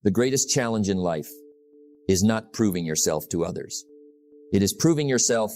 The greatest challenge in life is not proving yourself to others. It is proving yourself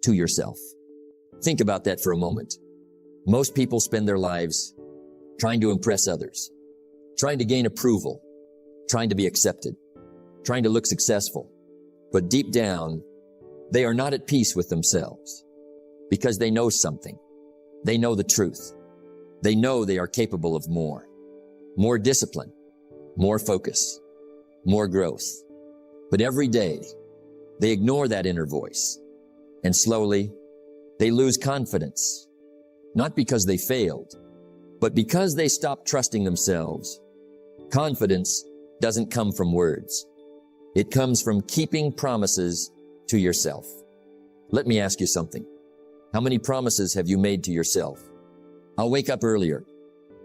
to yourself. Think about that for a moment. Most people spend their lives trying to impress others, trying to gain approval, trying to be accepted, trying to look successful. But deep down, they are not at peace with themselves because they know something. They know the truth. They know they are capable of more discipline, more focus, more growth. But every day, they ignore that inner voice, and slowly, they lose confidence, not because they failed, but because they stopped trusting themselves. Confidence doesn't come from words. It comes from keeping promises to yourself. Let me ask you something. How many promises have you made to yourself? I'll wake up earlier.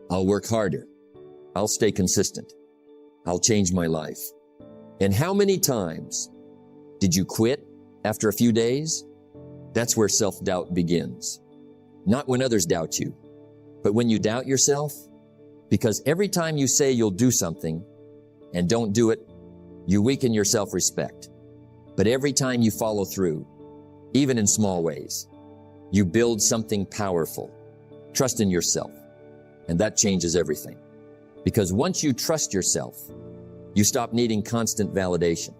I'll work harder. I'll stay consistent. I'll change my life. And how many times did you quit after a few days? That's where self-doubt begins. Not when others doubt you, but when you doubt yourself. Because every time you say you'll do something and don't do it, you weaken your self-respect. But every time you follow through, even in small ways, you build something powerful. Trust in yourself, and that changes everything. Because once you trust yourself, you stop needing constant validation.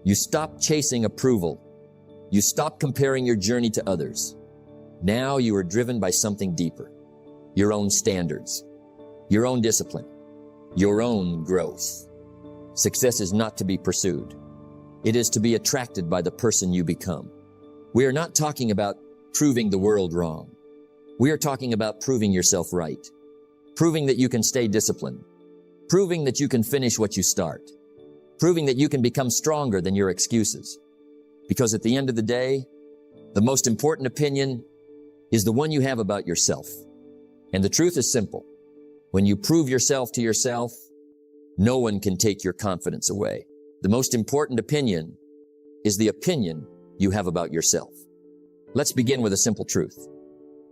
You stop chasing approval. You stop comparing your journey to others. Now you are driven by something deeper, your own standards, your own discipline, your own growth. Success is not to be pursued. It is to be attracted by the person you become. We are not talking about proving the world wrong. We are talking about proving yourself right, proving that you can stay disciplined, proving that you can finish what you start, proving that you can become stronger than your excuses. Because at the end of the day, the most important opinion is the one you have about yourself. And the truth is simple. When you prove yourself to yourself, no one can take your confidence away. The most important opinion is the opinion you have about yourself. Let's begin with a simple truth.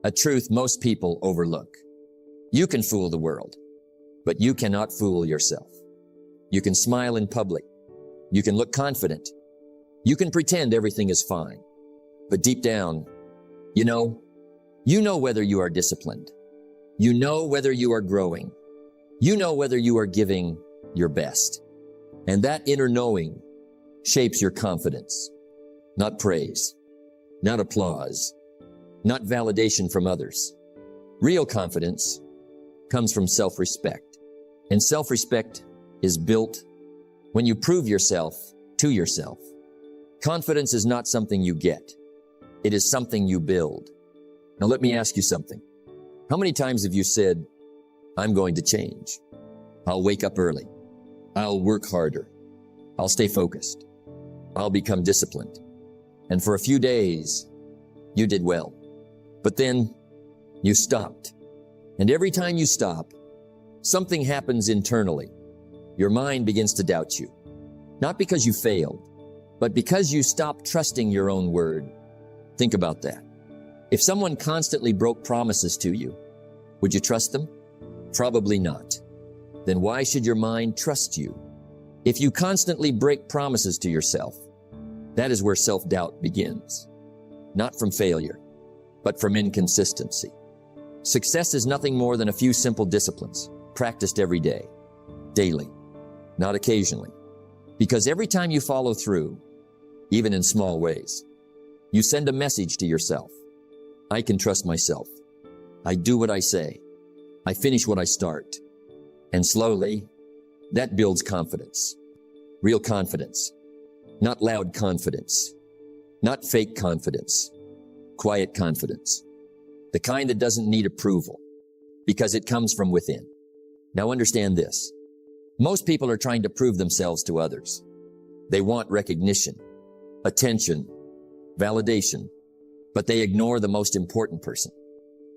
A truth most people overlook. You can fool the world, but you cannot fool yourself. You can smile in public. You can look confident. You can pretend everything is fine. But deep down, you know whether you are disciplined. You know whether you are growing. You know whether you are giving your best. And that inner knowing shapes your confidence. Not praise, not applause, not validation from others. Real confidence comes from self-respect. And self-respect is built when you prove yourself to yourself. Confidence is not something you get. It is something you build. Now let me ask you something. How many times have you said, I'm going to change. I'll wake up early. I'll work harder. I'll stay focused. I'll become disciplined. And for a few days, you did well. But then you stopped. And every time you stop, something happens internally. Your mind begins to doubt you. Not because you failed, but because you stopped trusting your own word. Think about that. If someone constantly broke promises to you, would you trust them? Probably not. Then why should your mind trust you? If you constantly break promises to yourself, that is where self-doubt begins. Not from failure, but from inconsistency. Success is nothing more than a few simple disciplines, practiced every day, daily, not occasionally. Because every time you follow through, even in small ways, you send a message to yourself. I can trust myself. I do what I say. I finish what I start. And slowly, that builds confidence. Real confidence. Not loud confidence. Not fake confidence. Quiet confidence. The kind that doesn't need approval, because it comes from within. Now understand this. Most people are trying to prove themselves to others. They want recognition, attention, validation, but they ignore the most important person,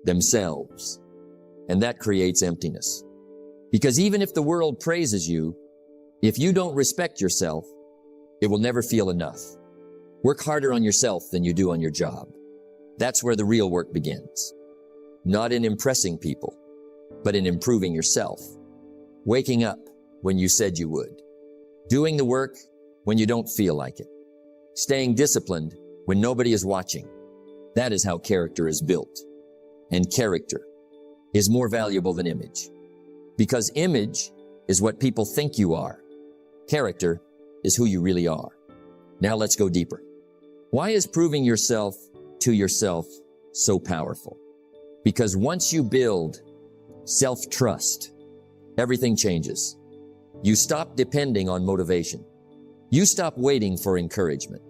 themselves. And that creates emptiness. Because even if the world praises you, if you don't respect yourself, it will never feel enough. Work harder on yourself than you do on your job. That's where the real work begins. Not in impressing people, but in improving yourself. Waking up when you said you would. Doing the work when you don't feel like it. Staying disciplined when nobody is watching. That is how character is built. And character is more valuable than image. Because image is what people think you are. Character is who you really are. Now let's go deeper. Why is proving yourself to yourself so powerful? Because once you build self-trust, everything changes. You stop depending on motivation. You stop waiting for encouragement.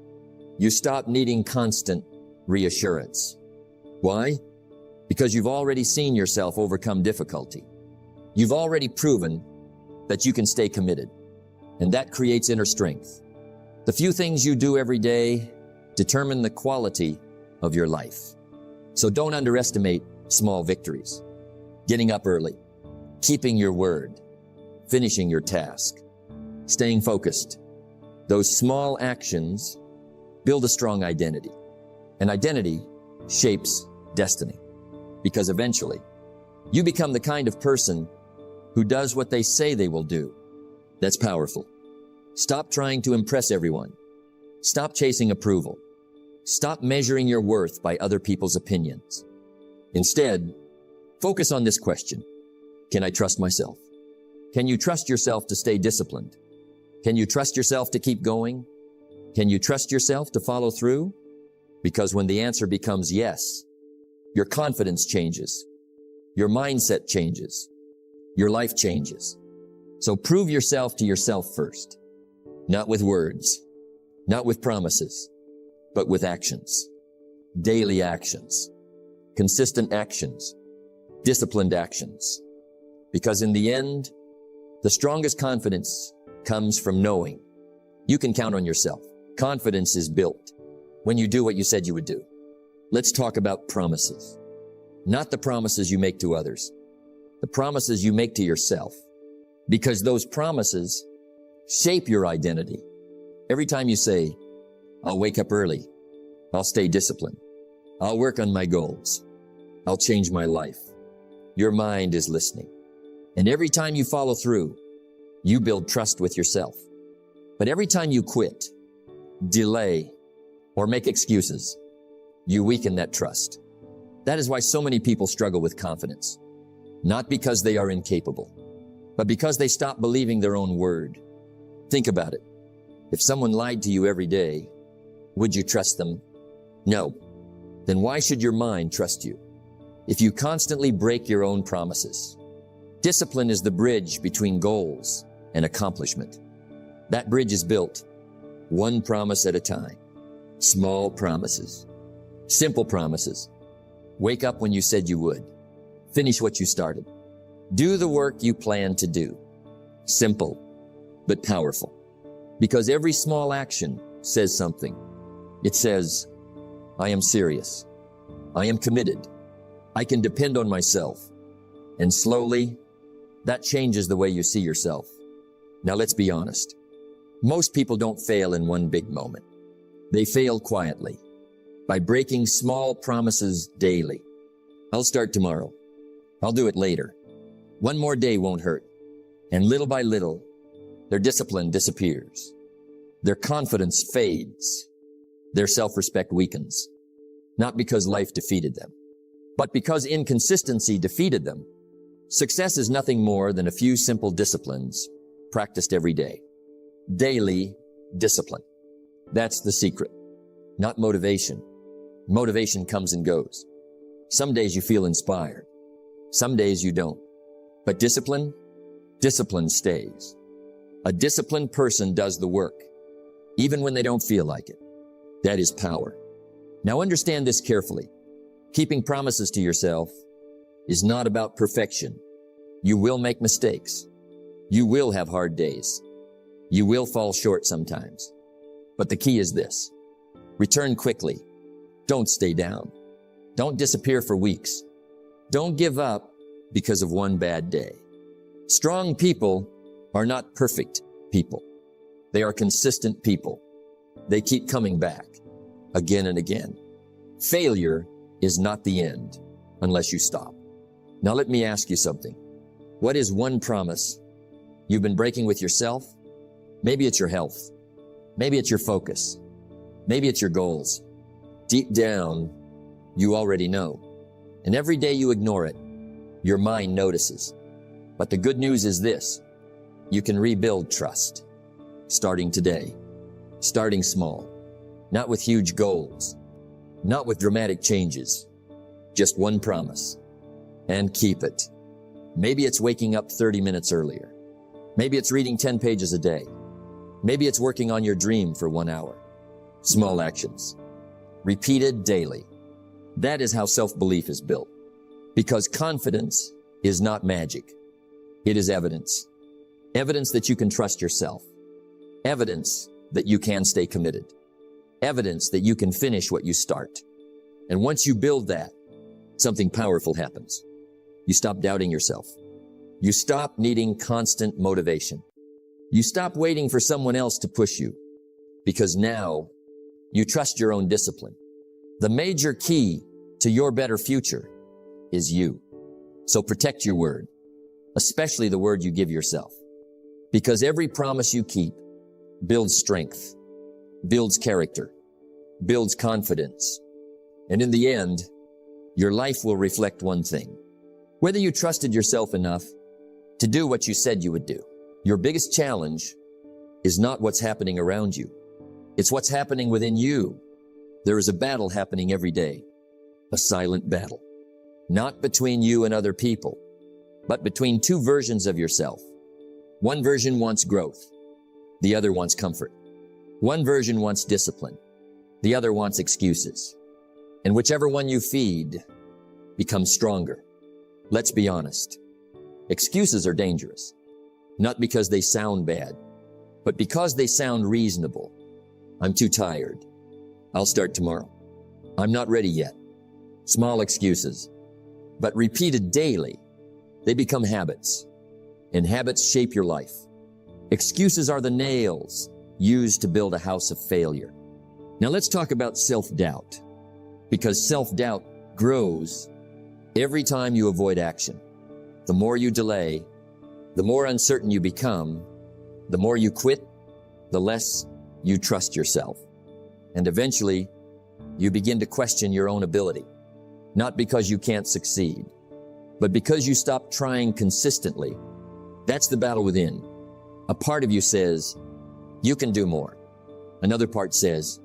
You stop needing constant reassurance. Why? Because you've already seen yourself overcome difficulty. You've already proven that you can stay committed, and that creates inner strength. The few things you do every day determine the quality of your life. So don't underestimate small victories. Getting up early, keeping your word, finishing your task, staying focused. Those small actions build a strong identity. And identity shapes destiny. Because eventually, you become the kind of person who does what they say they will do. That's powerful. Stop trying to impress everyone. Stop chasing approval. Stop measuring your worth by other people's opinions. Instead, focus on this question. Can I trust myself? Can you trust yourself to stay disciplined? Can you trust yourself to keep going? Can you trust yourself to follow through? Because when the answer becomes yes, your confidence changes. Your mindset changes. Your life changes. So prove yourself to yourself first. Not with words, not with promises, but with actions. Daily actions. Consistent actions. Disciplined actions. Because in the end, the strongest confidence comes from knowing you can count on yourself. Confidence is built when you do what you said you would do. Let's talk about promises. Not the promises you make to others, the promises you make to yourself. Because those promises shape your identity. Every time you say, I'll wake up early, I'll stay disciplined, I'll work on my goals, I'll change my life, your mind is listening. And every time you follow through, you build trust with yourself. But every time you quit, delay, or make excuses, you weaken that trust. That is why so many people struggle with confidence. Not because they are incapable, but because they stop believing their own word. Think about it. If someone lied to you every day, would you trust them? No. Then why should your mind trust you? If you constantly break your own promises, discipline is the bridge between goals and accomplishment. That bridge is built one promise at a time. Small promises, simple promises. Wake up when you said you would. Finish what you started. Do the work you plan to do. Simple, but powerful. Because every small action says something. It says, I am serious. I am committed. I can depend on myself. And slowly, that changes the way you see yourself. Now let's be honest. Most people don't fail in one big moment. They fail quietly by breaking small promises daily. I'll start tomorrow. I'll do it later. One more day won't hurt. And little by little, their discipline disappears. Their confidence fades. Their self-respect weakens. Not because life defeated them, but because inconsistency defeated them. Success is nothing more than a few simple disciplines practiced every day. Daily discipline. That's the secret. Not motivation. Motivation comes and goes. Some days you feel inspired. Some days you don't. But discipline stays. A disciplined person does the work, even when they don't feel like it. That is power. Now understand this carefully. Keeping promises to yourself is not about perfection. You will make mistakes. You will have hard days. You will fall short sometimes. But the key is this. Return quickly. Don't stay down. Don't disappear for weeks. Don't give up because of one bad day. Strong people are not perfect people. They are consistent people. They keep coming back again and again. Failure is not the end unless you stop. Now let me ask you something. What is one promise you've been breaking with yourself, Maybe it's your health. Maybe it's your focus. Maybe it's your goals. Deep down, you already know. And every day you ignore it, your mind notices. But the good news is this: you can rebuild trust. Starting today. Starting small. Not with huge goals. Not with dramatic changes. Just one promise. And keep it. Maybe it's waking up 30 minutes earlier. Maybe it's reading 10 pages a day. Maybe it's working on your dream for 1 hour. Small actions. Repeated daily. That is how self-belief is built. Because confidence is not magic. It is evidence. Evidence that you can trust yourself. Evidence that you can stay committed. Evidence that you can finish what you start. And once you build that, something powerful happens. You stop doubting yourself. You stop needing constant motivation. You stop waiting for someone else to push you, because now you trust your own discipline. The major key to your better future is you. So protect your word, especially the word you give yourself, because every promise you keep builds strength, builds character, builds confidence. And in the end, your life will reflect one thing: whether you trusted yourself enough to do what you said you would do. Your biggest challenge is not what's happening around you. It's what's happening within you. There is a battle happening every day, a silent battle, not between you and other people, but between two versions of yourself. One version wants growth. The other wants comfort. One version wants discipline. The other wants excuses. And whichever one you feed becomes stronger. Let's be honest. Excuses are dangerous, not because they sound bad, but because they sound reasonable. I'm too tired. I'll start tomorrow. I'm not ready yet. Small excuses, but repeated daily, they become habits, and habits shape your life. Excuses are the nails used to build a house of failure. Now let's talk about self-doubt, because self-doubt grows every time you avoid action. The more you delay, the more uncertain you become, the more you quit, the less you trust yourself. And eventually, you begin to question your own ability, not because you can't succeed, but because you stop trying consistently. That's the battle within. A part of you says, you can do more. Another part says,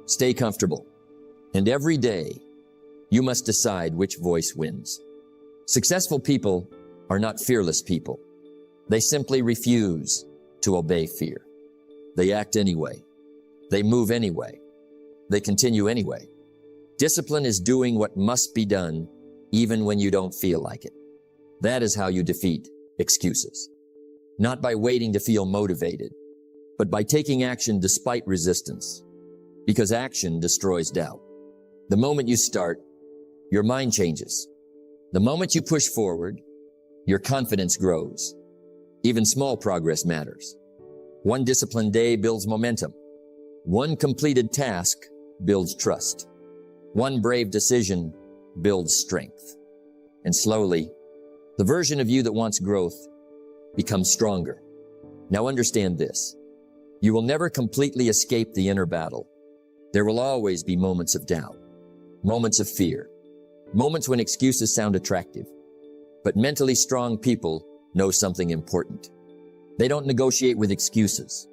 stay comfortable. And every day, you must decide which voice wins. Successful people are not fearless people. They simply refuse to obey fear. They act anyway. They move anyway. They continue anyway. Discipline is doing what must be done even when you don't feel like it. That is how you defeat excuses. Not by waiting to feel motivated, but by taking action despite resistance. Because action destroys doubt. The moment you start, your mind changes. The moment you push forward, your confidence grows. Even small progress matters. One disciplined day builds momentum. One completed task builds trust. One brave decision builds strength. And slowly, the version of you that wants growth becomes stronger. Now understand this. You will never completely escape the inner battle. There will always be moments of doubt, moments of fear, moments when excuses sound attractive. But mentally strong people know something important. They don't negotiate with excuses.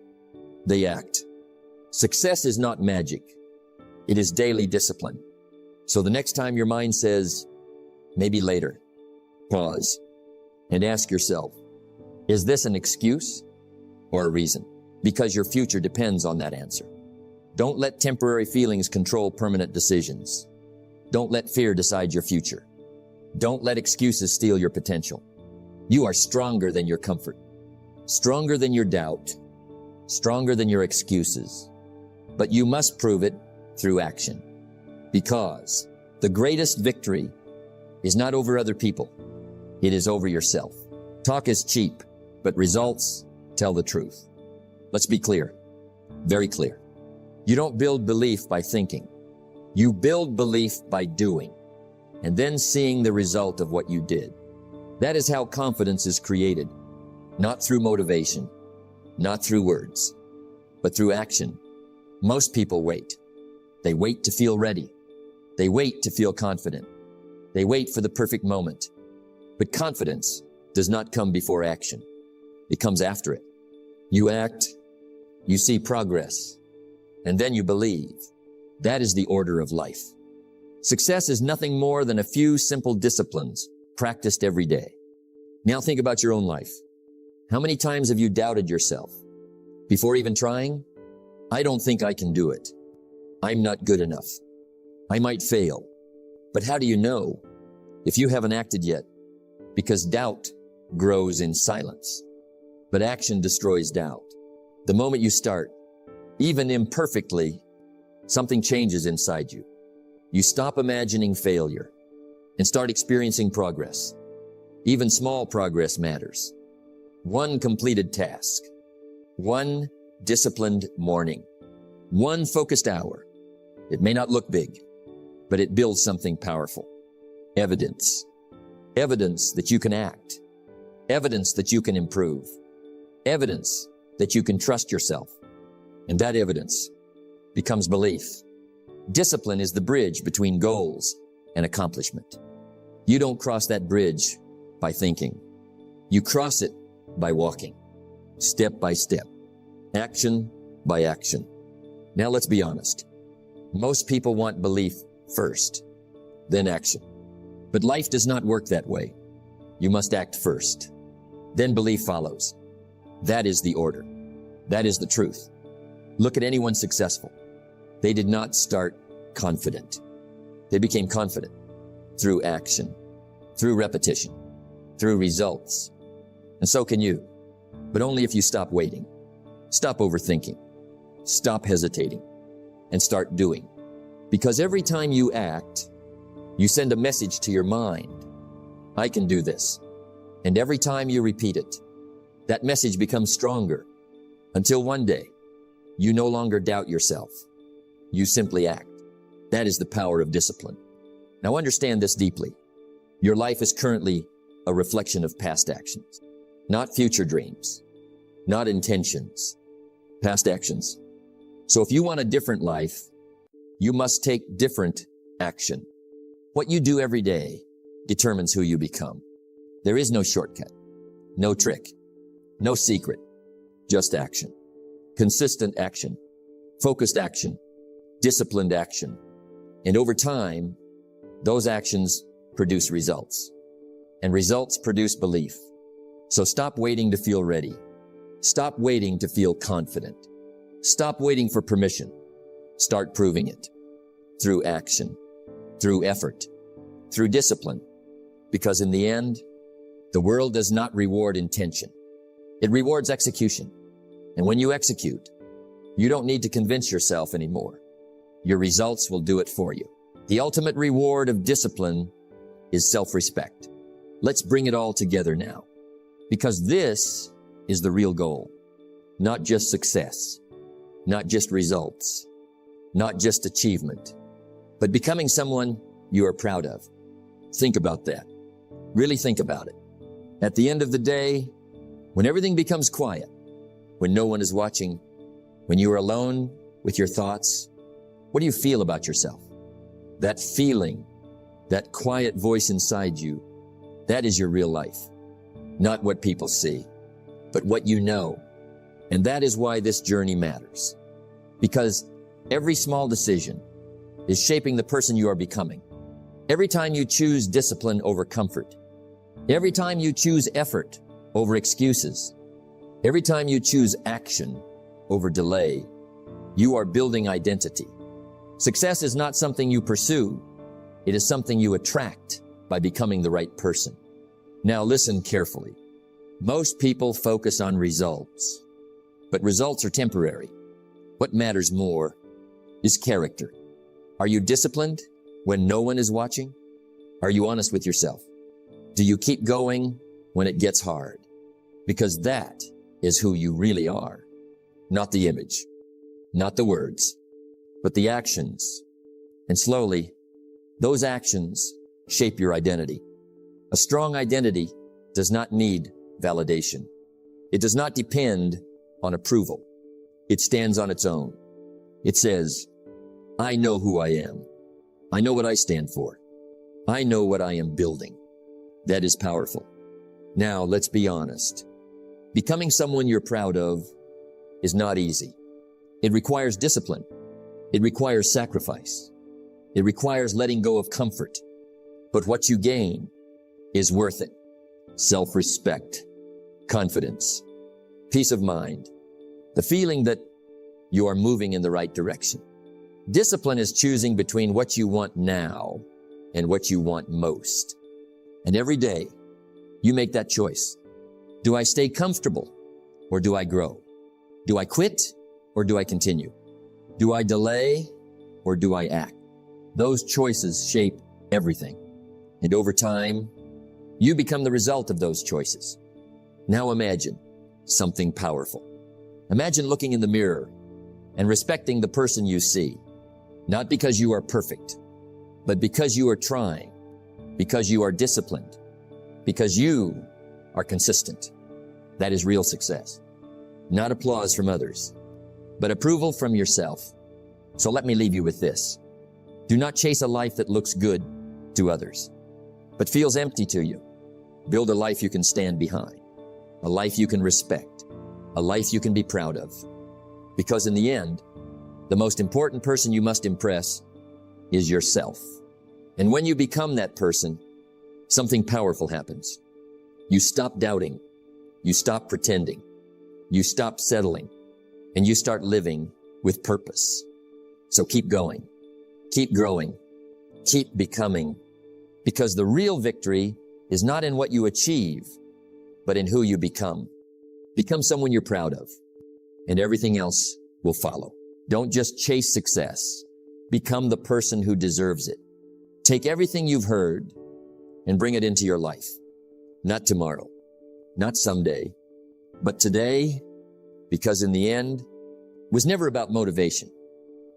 They act. Success is not magic. It is daily discipline. So the next time your mind says, maybe later, pause and ask yourself, is this an excuse or a reason? Because your future depends on that answer. Don't let temporary feelings control permanent decisions. Don't let fear decide your future. Don't let excuses steal your potential. You are stronger than your comfort, stronger than your doubt, stronger than your excuses. But you must prove it through action. Because the greatest victory is not over other people. It is over yourself. Talk is cheap, but results tell the truth. Let's be clear, very clear. You don't build belief by thinking. You build belief by doing, and then seeing the result of what you did. That is how confidence is created, not through motivation, not through words, but through action. Most people wait. They wait to feel ready. They wait to feel confident. They wait for the perfect moment. But confidence does not come before action. It comes after it. You act, you see progress, and then you believe. That is the order of life. Success is nothing more than a few simple disciplines practiced every day. Now think about your own life. How many times have you doubted yourself? Before even trying? I don't think I can do it. I'm not good enough. I might fail. But how do you know if you haven't acted yet? Because doubt grows in silence. But action destroys doubt. The moment you start, even imperfectly, something changes inside you. You stop imagining failure and start experiencing progress. Even small progress matters. One completed task, one disciplined morning, one focused hour. It may not look big, but it builds something powerful. Evidence. Evidence that you can act. Evidence that you can improve. Evidence that you can trust yourself. And that evidence becomes belief. Discipline is the bridge between goals and accomplishment. You don't cross that bridge by thinking. You cross it by walking, step by step, action by action. Now let's be honest. Most people want belief first, then action. But life does not work that way. You must act first, then belief follows. That is the order. That is the truth. Look at anyone successful. They did not start confident. They became confident through action, through repetition, through results. And so can you, but only if you stop waiting, stop overthinking, stop hesitating, and start doing. Because every time you act, you send a message to your mind, I can do this. And every time you repeat it, that message becomes stronger until one day you no longer doubt yourself. You simply act. That is the power of discipline. Now understand this deeply. Your life is currently a reflection of past actions, not future dreams, not intentions, past actions. So if you want a different life, you must take different action. What you do every day determines who you become. There is no shortcut, no trick, no secret, just action. Consistent action, focused action, disciplined action. And over time, those actions produce results. And results produce belief. So stop waiting to feel ready. Stop waiting to feel confident. Stop waiting for permission. Start proving it. Through action, through effort, through discipline. Because in the end, the world does not reward intention. It rewards execution. And when you execute, you don't need to convince yourself anymore. Your results will do it for you. The ultimate reward of discipline is self-respect. Let's bring it all together now. Because this is the real goal. Not just success, not just results, not just achievement, but becoming someone you are proud of. Think about that. Really think about it. At the end of the day, when everything becomes quiet, when no one is watching, when you are alone with your thoughts, what do you feel about yourself? That feeling, that quiet voice inside you, that is your real life. Not what people see, but what you know. And that is why this journey matters. Because every small decision is shaping the person you are becoming. Every time you choose discipline over comfort, every time you choose effort over excuses, every time you choose action over delay, you are building identity. Success is not something you pursue. It is something you attract by becoming the right person. Now listen carefully. Most people focus on results, but results are temporary. What matters more is character. Are you disciplined when no one is watching? Are you honest with yourself? Do you keep going when it gets hard? Because that is who you really are. Not the image, not the words, but the actions. And slowly, those actions shape your identity. A strong identity does not need validation. It does not depend on approval. It stands on its own. It says, I know who I am. I know what I stand for. I know what I am building. That is powerful. Now, let's be honest. Becoming someone you're proud of is not easy. It requires discipline. It requires sacrifice. It requires letting go of comfort. But what you gain is worth it. Self-respect, confidence, peace of mind, the feeling that you are moving in the right direction. Discipline is choosing between what you want now and what you want most. And every day, you make that choice. Do I stay comfortable or do I grow? Do I quit or do I continue? Do I delay or do I act? Those choices shape everything. And over time, you become the result of those choices. Now imagine something powerful. Imagine looking in the mirror and respecting the person you see, not because you are perfect, but because you are trying, because you are disciplined, because you are consistent. That is real success. Not applause from others, but approval from yourself. So let me leave you with this. Do not chase a life that looks good to others, but feels empty to you. Build a life you can stand behind, a life you can respect, a life you can be proud of. Because in the end, the most important person you must impress is yourself. And when you become that person, something powerful happens. You stop doubting, you stop pretending, you stop settling, and you start living with purpose. So keep going, keep growing, keep becoming, because the real victory is not in what you achieve, but in who you become. Become someone you're proud of, and everything else will follow. Don't just chase success. Become the person who deserves it. Take everything you've heard and bring it into your life. Not tomorrow, not someday, but today, because in the end, it was never about motivation.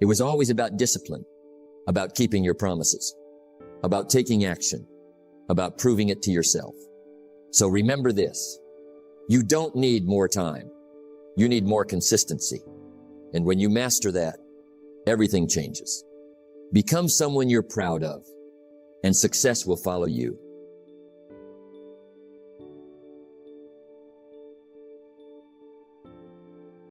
It was always about discipline, about keeping your promises, about taking action, about proving it to yourself. So remember this, you don't need more time. You need more consistency. And when you master that, everything changes. Become someone you're proud of, and success will follow you.